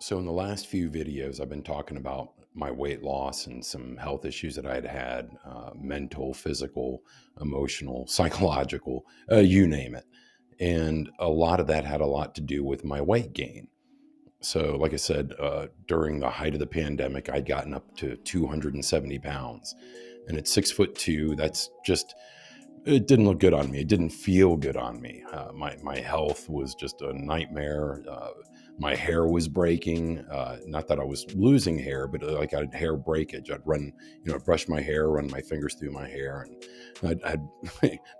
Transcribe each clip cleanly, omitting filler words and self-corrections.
So in the last few videos, I've been talking about my weight loss and some health issues that I had had, mental, physical, emotional, psychological, you name it. And a lot of that had a lot to do with my weight gain. So, like I said, during the height of the pandemic, I'd gotten up to 270 pounds. And at 6'2", that's just it didn't look good on me. It didn't feel good on me. My health was just a nightmare. My hair was breaking. Not that I was losing hair, but like I had hair breakage. I'd run, brush my hair, run my fingers through my hair, and I'd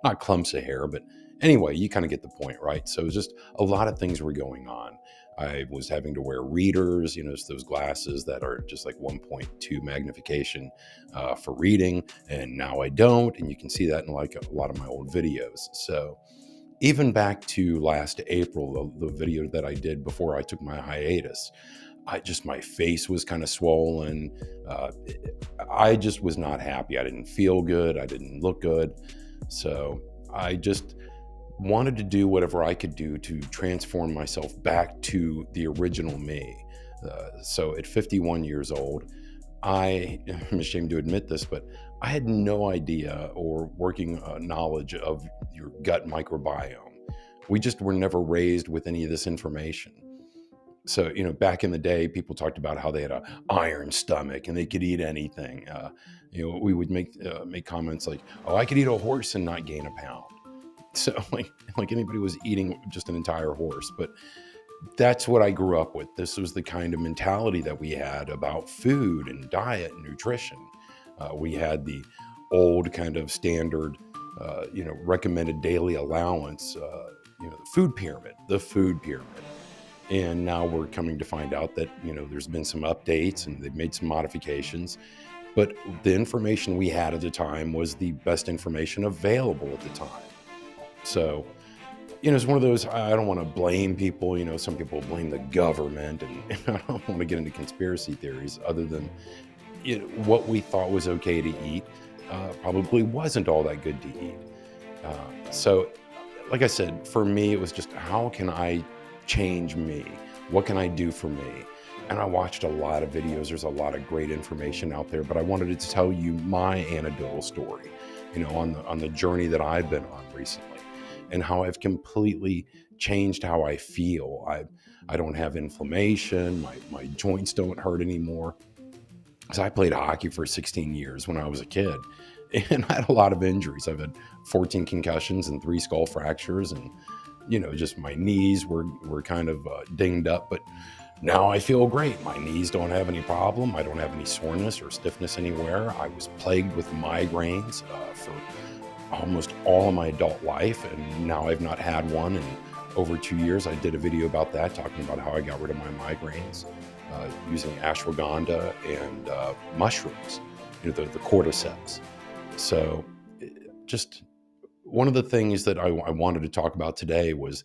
not clumps of hair, but anyway, you kind of get the point, right? So it was just a lot of things were going on. I was having to wear readers, it's those glasses that are just like 1.2 magnification for reading, and now I don't. And you can see that in like a lot of my old videos. So even back to last April, the video that I did before I took my hiatus, my face was kind of swollen. Uh, I just was not happy. I didn't feel good. I didn't look good. So I just wanted to do whatever I could do to transform myself back to the original me. So at 51 years old, I'm ashamed to admit this, but I had no idea or working knowledge of your gut microbiome. We just were never raised with any of this information. So, back in the day, people talked about how they had a iron stomach and they could eat anything. We would make comments like, "Oh, I could eat a horse and not gain a pound." So, like anybody was eating just an entire horse, but that's what I grew up with. This was the kind of mentality that we had about food and diet and nutrition. We had the old kind of standard, recommended daily allowance, the food pyramid. And now we're coming to find out that, there's been some updates and they've made some modifications. But the information we had at the time was the best information available at the time. So, it's one of those, I don't want to blame people. Some people blame the government, and I don't want to get into conspiracy theories other than, what we thought was okay to eat probably wasn't all that good to eat. So, like I said, for me, it was just how can I change me? What can I do for me? And I watched a lot of videos. There's a lot of great information out there, but I wanted to tell you my anecdotal story, on the journey that I've been on recently, and how I've completely changed how I feel. I don't have inflammation. My joints don't hurt anymore. So I played hockey for 16 years when I was a kid, and I had a lot of injuries. I've had 14 concussions and 3 skull fractures, and just my knees were kind of dinged up. But now I feel great. My knees don't have any problem. I don't have any soreness or stiffness anywhere. I was plagued with migraines for almost all of my adult life, and now I've not had one in over 2 years. I did a video about that, talking about how I got rid of my migraines using ashwagandha and mushrooms, the cordyceps. So just one of the things that I wanted to talk about today was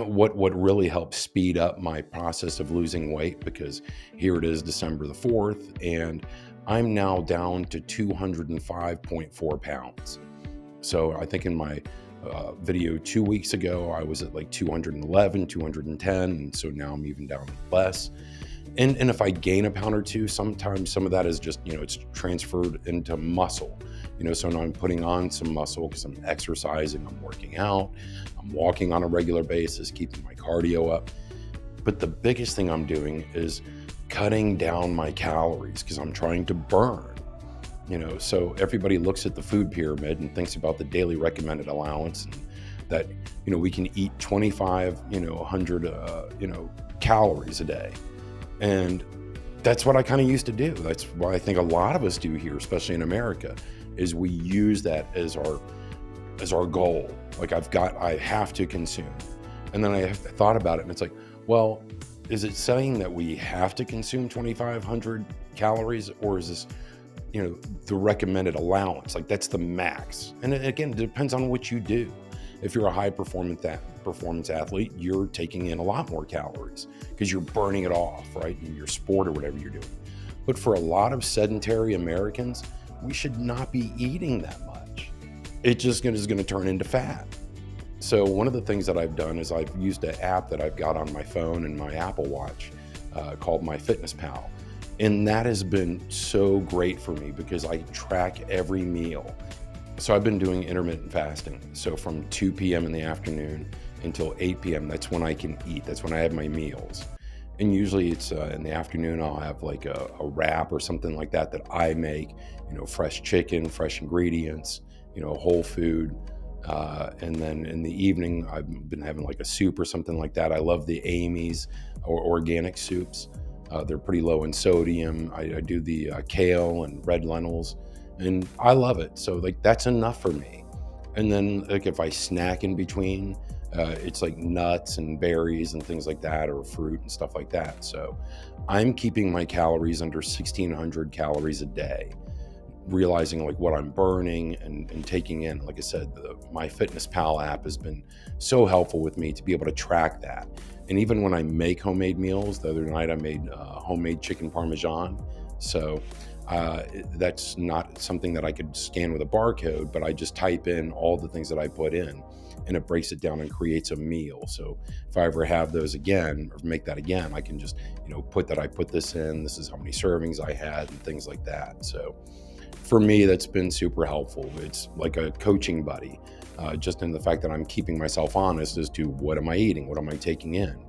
what really helped speed up my process of losing weight, because here it is December the 4th, and I'm now down to 205.4 pounds. So I think in my video 2 weeks ago, I was at like 211, 210. And so now I'm even down less. And if I gain a pound or two, sometimes some of that is just, it's transferred into muscle. So now I'm putting on some muscle because I'm exercising, I'm working out, I'm walking on a regular basis, keeping my cardio up. But the biggest thing I'm doing is cutting down my calories because I'm trying to burn. So everybody looks at the food pyramid and thinks about the daily recommended allowance, and that, we can eat 25, 100, calories a day. And that's what I kind of used to do. That's why I think a lot of us do here, especially in America, is we use that as our goal. Like I have to consume. And then I thought about it, and it's like, well, is it saying that we have to consume 2,500 calories, or is this, the recommended allowance? Like that's the max. And again, it depends on what you do. If you're a high performance athlete, you're taking in a lot more calories because you're burning it off, right, in your sport or whatever you're doing. But for a lot of sedentary Americans, we should not be eating that much. It just is going to turn into fat. So one of the things that I've done is I've used an app that I've got on my phone and my Apple Watch called MyFitnessPal. And that has been so great for me because I track every meal. So I've been doing intermittent fasting. So from 2 p.m. in the afternoon until 8 p.m., that's when I can eat. That's when I have my meals. And usually it's in the afternoon, I'll have like a wrap or something like that that I make, fresh chicken, fresh ingredients, whole food. And then in the evening, I've been having like a soup or something like that. I love the Amy's or organic soups. They're pretty low in sodium. I do the kale and red lentils, and I love it. So like that's enough for me. And then like if I snack in between, it's like nuts and berries and things like that, or fruit and stuff like that. So I'm keeping my calories under 1,600 calories a day, realizing like what I'm burning and taking in. Like I said, the MyFitnessPal app has been so helpful with me to be able to track that. And even when I make homemade meals, the other night I made homemade chicken parmesan. So that's not something that I could scan with a barcode, but I just type in all the things that I put in, and it breaks it down and creates a meal. So if I ever have those again or make that again, I can just put that I put this in. This is how many servings I had and things like that. So for me, that's been super helpful. It's like a coaching buddy, just in the fact that I'm keeping myself honest as to what am I eating, what am I taking in.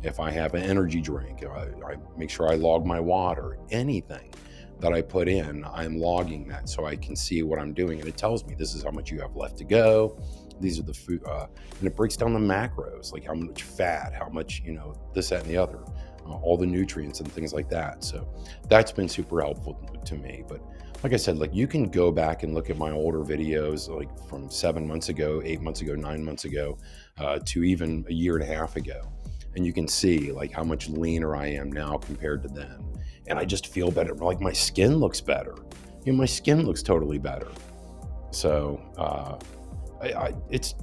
If I have an energy drink, I make sure I log my water. Anything that I put in, I'm logging that so I can see what I'm doing, and it tells me this is how much you have left to go. These are the food, and it breaks down the macros, like how much fat, how much this, that, and the other, all the nutrients and things like that. So that's been super helpful to me. But like I said, like you can go back and look at my older videos, like from 7 months ago, 8 months ago, 9 months ago, to even a year and a half ago. And you can see like how much leaner I am now compared to then. And I just feel better. Like my skin looks better. My skin looks totally better. So it's,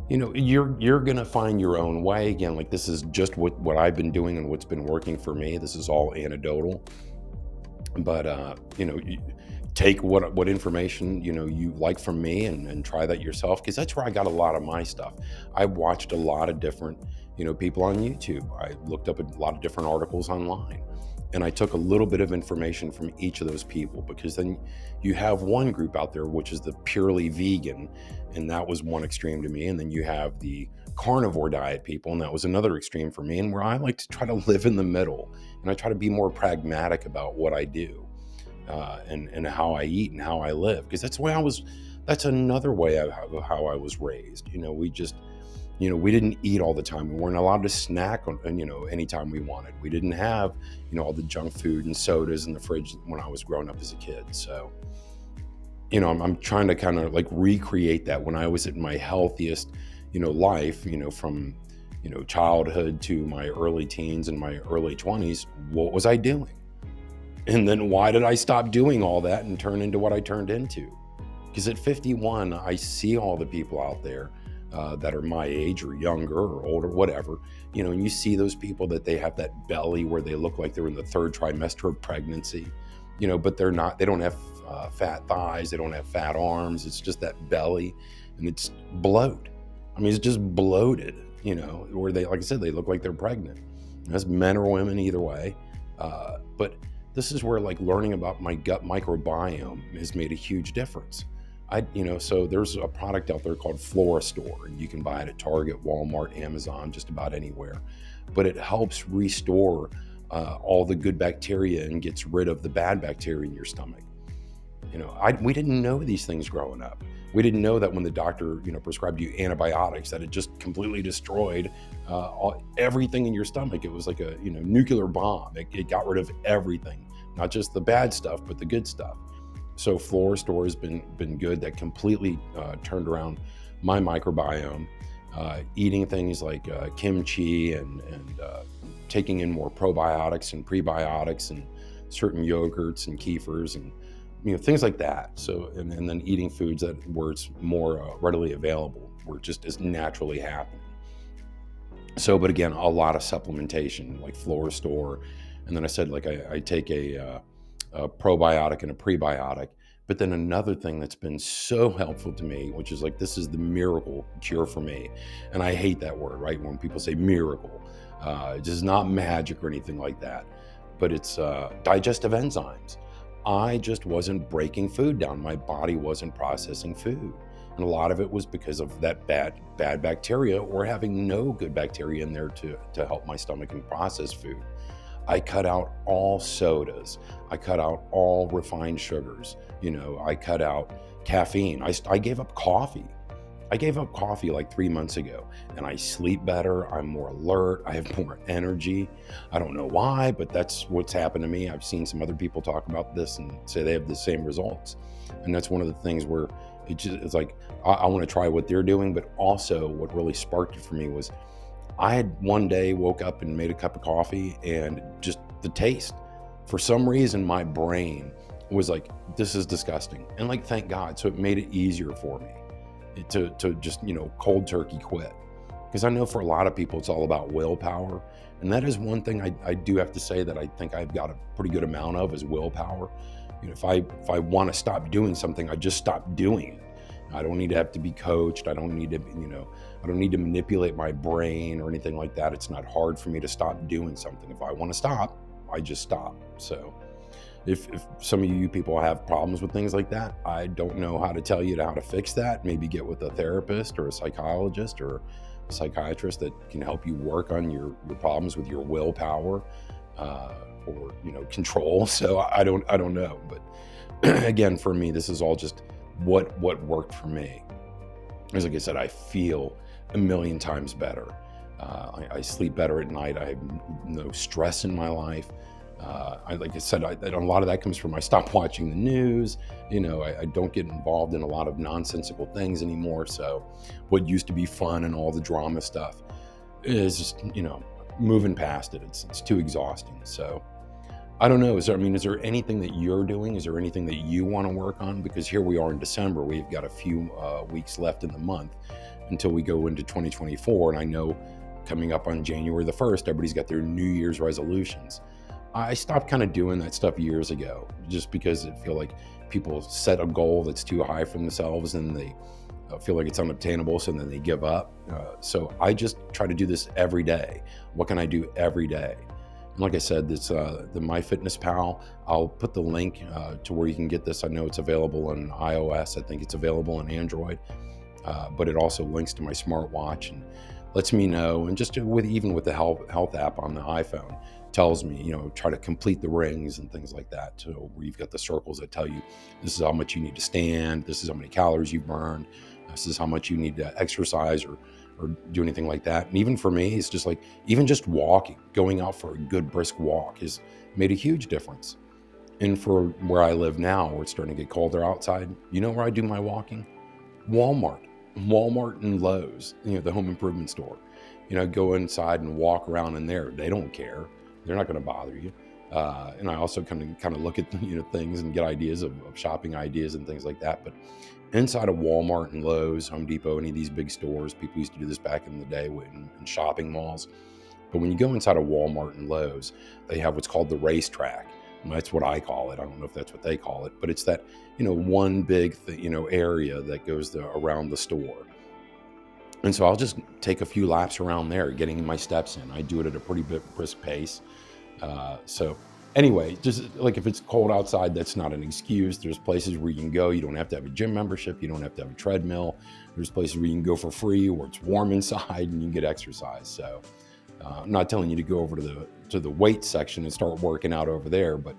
you're going to find your own way. Again, like this is just what I've been doing and what's been working for me. This is all anecdotal. But you take what information you like from me and try that yourself, because that's where I got a lot of my stuff. I watched a lot of different people on YouTube. I looked up a lot of different articles online, and I took a little bit of information from each of those people, because then you have one group out there which is the purely vegan, and that was one extreme to me. And then you have the carnivore diet people, and that was another extreme for me, and where I like to try to live in the middle, and I try to be more pragmatic about what I do, and how I eat and how I live, because that's another way of how I was raised. We didn't eat all the time. We weren't allowed to snack anytime we wanted. We didn't have all the junk food and sodas in the fridge when I was growing up as a kid. So I'm trying to kind of like recreate that when I was at my healthiest life, from childhood to my early teens and my early 20s. What was I doing? And then why did I stop doing all that and turn into what I turned into? Because at 51, I see all the people out there that are my age or younger or older, whatever, and you see those people that they have that belly where they look like they're in the third trimester of pregnancy, but they're not, they don't have fat thighs, they don't have fat arms. It's just that belly, and it's bloat. I mean, it's just bloated, where they, like I said, they look like they're pregnant. That's men or women, either way. But this is where like learning about my gut microbiome has made a huge difference. So there's a product out there called Florastore, and you can buy it at Target, Walmart, Amazon, just about anywhere. But it helps restore all the good bacteria and gets rid of the bad bacteria in your stomach. We didn't know these things growing up. We didn't know that when the doctor, prescribed you antibiotics, that it just completely destroyed everything in your stomach. It was like a, nuclear bomb. It got rid of everything, not just the bad stuff, but the good stuff. So Florastore has been good. That completely turned around my microbiome. Eating things like kimchi and taking in more probiotics and prebiotics and certain yogurts and kefirs and things like that. So and then eating foods where it's more readily available, where it just is naturally happening. So, but again, a lot of supplementation like Florastore, and then I said like I take a probiotic and a prebiotic. But then another thing that's been so helpful to me, which is like, this is the miracle cure for me. And I hate that word, right? When people say miracle, It is not magic or anything like that, but it's digestive enzymes. I just wasn't breaking food down. My body wasn't processing food. And a lot of it was because of that bad bacteria, or having no good bacteria in there to help my stomach and process food. I cut out all sodas. I cut out all refined sugars. I cut out caffeine. I gave up coffee. I gave up coffee like 3 months ago, and I sleep better. I'm more alert. I have more energy. I don't know why, but that's what's happened to me. I've seen some other people talk about this and say they have the same results. And that's one of the things where it's like, I want to try what they're doing, but also what really sparked it for me was I had one day woke up and made a cup of coffee, and just the taste, for some reason, my brain was like, this is disgusting. And like, thank God. So it made it easier for me to just, cold turkey quit. Because I know for a lot of people, it's all about willpower. And that is one thing I do have to say that I think I've got a pretty good amount of, is willpower. If I want to stop doing something, I just stop doing it. I don't need to have to be coached. I don't need to, I don't need to manipulate my brain or anything like that. It's not hard for me to stop doing something. If I want to stop, I just stop. So if some of you people have problems with things like that, I don't know how to tell you how to fix that. Maybe get with a therapist or a psychologist or a psychiatrist that can help you work on your problems with your willpower, or control. So I don't know. But again, for me, this is all just what worked for me. As like I said, I feel a million times better. I sleep better at night. I have no stress in my life. Like I said, a lot of that comes from I stopped watching the news. I don't get involved in a lot of nonsensical things anymore. So what used to be fun and all the drama stuff is just, moving past it. It's too exhausting. So I don't know. Is there anything that you're doing? Is there anything that you want to work on? Because here we are in December. We've got a few weeks left in the month until we go into 2024. And I know coming up on January the 1st, everybody's got their New Year's resolutions. I stopped kind of doing that stuff years ago, just because I feel like people set a goal that's too high for themselves and they feel like it's unobtainable, so then they give up. So I just try to do this every day. What can I do every day? And like I said, this the MyFitnessPal. I'll put the link to where you can get this. I know it's available on iOS. I think it's available on Android, but it also links to my smartwatch and lets me know. And just even with the health app on the iPhone, tells me, try to complete the rings and things like that. So where you've got the circles that tell you this is how much you need to stand, this is how many calories you've burned, this is how much you need to exercise or do anything like that. And even for me, it's just like, even just walking, going out for a good brisk walk has made a huge difference. And for where I live now, where it's starting to get colder outside, where I do my walking? Walmart and Lowe's, the home improvement store. Go inside and walk around in there. They don't care. They're not going to bother you. And I also kind of look at things and get ideas of shopping ideas and things like that. But inside of Walmart and Lowe's, Home Depot, any of these big stores, people used to do this back in the day in shopping malls. But when you go inside of Walmart and Lowe's, they have what's called the racetrack. And that's what I call it. I don't know if that's what they call it, but it's that one big area that goes around the store. And so I'll just take a few laps around there, getting my steps in. I do it at a pretty brisk pace. So anyway, just like if it's cold outside, that's not an excuse. There's places where you can go. You don't have to have a gym membership. You don't have to have a treadmill. There's places where you can go for free, where it's warm inside and you can get exercise. So I'm not telling you to go over to the weight section and start working out over there, but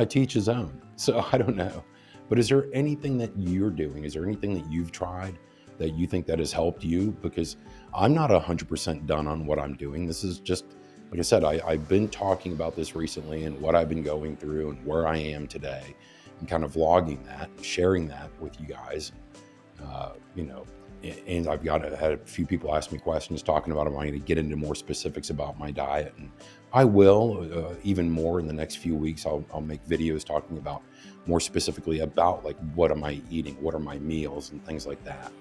to each his own. So I don't know. But is there anything that you're doing? Is there anything that you've tried that you think that has helped you? Because I'm not 100% done on what I'm doing. This is just, like I said, I've been talking about this recently and what I've been going through and where I am today, and kind of vlogging that and sharing that with you guys. And I've had a few people ask me questions talking about, am I going to get into more specifics about my diet? And I will, even more in the next few weeks. I'll make videos talking about more specifically about like, what am I eating? What are my meals and things like that,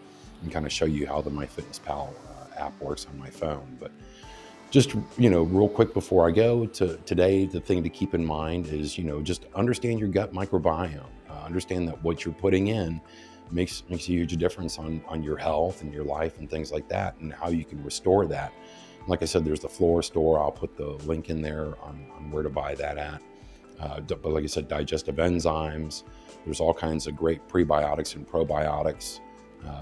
and kind of show you how the MyFitnessPal app works on my phone. But just, real quick before I go today, the thing to keep in mind is, just understand your gut microbiome. Understand that what you're putting in makes a huge difference on your health and your life and things like that, and how you can restore that. Like I said, there's the Flora store. I'll put the link in there on where to buy that at. But like I said, digestive enzymes. There's all kinds of great prebiotics and probiotics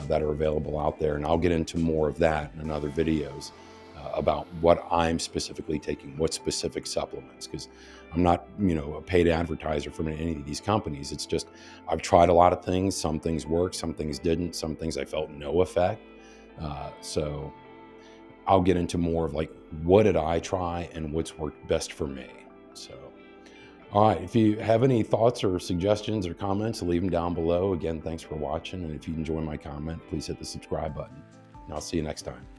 that are available out there. And I'll get into more of that in other videos about what I'm specifically taking, what specific supplements, because I'm not, a paid advertiser for any of these companies. It's just, I've tried a lot of things. Some things worked, some things didn't, some things I felt no effect. So I'll get into more of like, what did I try and what's worked best for me. So, all right, if you have any thoughts or suggestions or comments, leave them down below. Again, thanks for watching. And if you enjoy my comment, please hit the subscribe button. And I'll see you next time.